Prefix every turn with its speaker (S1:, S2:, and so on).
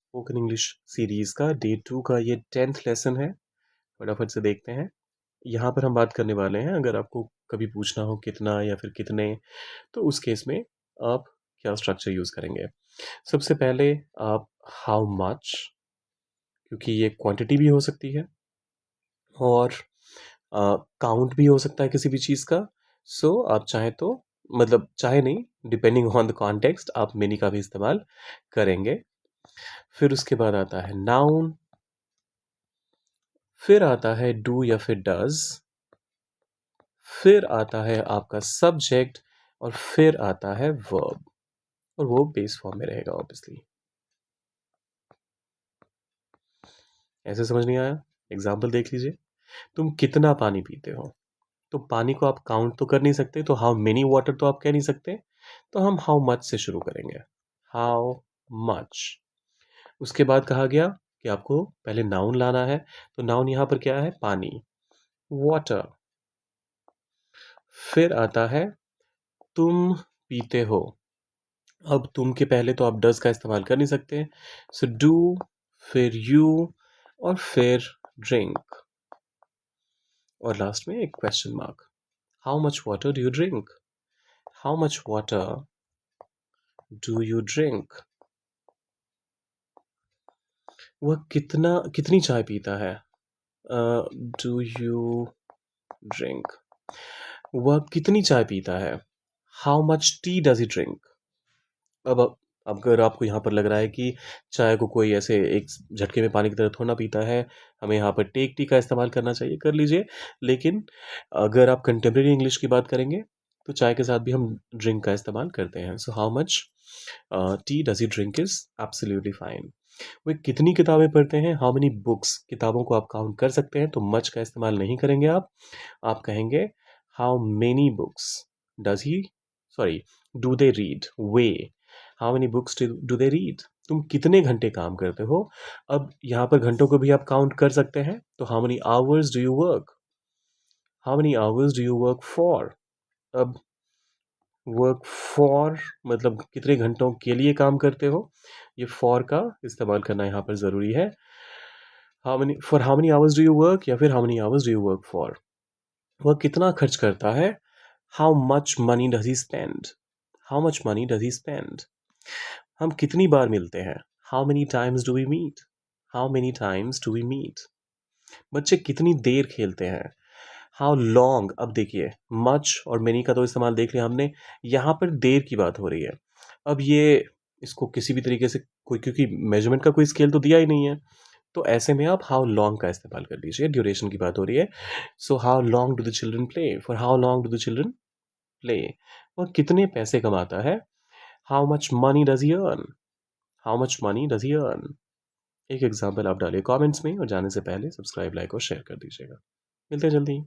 S1: Spoken English series का day 2 का ये 10th लेसन है। फटाफट से देखते हैं। यहाँ पर हम बात करने वाले हैं, अगर आपको कभी पूछना हो कितना या फिर कितने, तो उस केस में आप क्या स्ट्रक्चर यूज़ करेंगे। सबसे पहले आप हाउ मच, क्योंकि ये क्वांटिटी भी हो सकती है और काउंट भी हो सकता है किसी भी चीज़ का। सो आप चाहें तो, मतलब चाहे नहीं, डिपेंडिंग ऑन द कॉन्टेक्स्ट आप मेनी का भी इस्तेमाल करेंगे। फिर उसके बाद आता है नाउन, फिर आता है डू या फिर डज, फिर आता है आपका सब्जेक्ट और फिर आता है वर्ब, और वो बेस फॉर्म में रहेगा ऑब्वियसली। ऐसे समझ नहीं आया? एग्जाम्पल देख लीजिए। तुम कितना पानी पीते हो, तो पानी को आप काउंट तो कर नहीं सकते, तो हाउ मेनी वाटर तो आप कह नहीं सकते, तो हम हाउ मच से शुरू करेंगे। How much. उसके बाद कहा गया कि आपको पहले नाउन लाना है, तो नाउन यहाँ पर क्या है? पानी, वाटर। फिर आता है तुम पीते हो। अब तुम के पहले तो आप डज का इस्तेमाल कर नहीं सकते, सो डू, फिर यू और फिर ड्रिंक, और लास्ट में एक question mark. How much water do you drink? How much water do you drink? वह कितनी चाय पीता है? Do you drink? वह कितनी चाय पीता है? How much tea does he drink? अब अगर आपको यहाँ पर लग रहा है कि चाय को कोई ऐसे एक झटके में पानी की तरह थोड़ा ना पीता है, हमें यहाँ पर टेक टी का इस्तेमाल करना चाहिए, कर लीजिए। लेकिन अगर आप कंटेम्प्रेरी इंग्लिश की बात करेंगे, तो चाय के साथ भी हम ड्रिंक का इस्तेमाल करते हैं। So how much tea does he drink is absolutely fine. वे कितनी किताबें पढ़ते हैं? How many books. किताबों को आप काउंट कर सकते हैं, तो मच का इस्तेमाल नहीं करेंगे आप कहेंगे how many books does he, sorry, do they read. Way, how many books do they read. तुम कितने घंटे काम करते हो? अब यहाँ पर घंटों को भी आप काउंट कर सकते हैं, तो how many hours do you work? How many hours do you work for? अब वर्क फॉर मतलब कितने घंटों के लिए काम करते हो, ये फॉर का इस्तेमाल करना यहाँ पर ज़रूरी है। How many hours do you work या फिर how many hours do you work for. वह कितना खर्च करता है? How much money does he spend? How much money does he spend? हम कितनी बार मिलते हैं? How many times do we meet? How many times do we meet? बच्चे कितनी देर खेलते हैं? How long. अब देखिए, मच और मेनी का तो इस्तेमाल देख लिया हमने, यहाँ पर देर की बात हो रही है। अब ये इसको किसी भी तरीके से कोई, क्योंकि मेजरमेंट का कोई स्केल तो दिया ही नहीं है, तो ऐसे में आप हाउ लॉन्ग का इस्तेमाल कर लीजिए, ड्यूरेशन की बात हो रही है। So how long do the children play, for how long do the children play. और कितने पैसे कमाता है? How much money does he earn? How much money does he earn? एक एग्जाम्पल आप डालिए कमेंट्स में, और जाने से पहले सब्सक्राइब, लाइक और शेयर कर दीजिएगा। मिलते हैं जल्दी।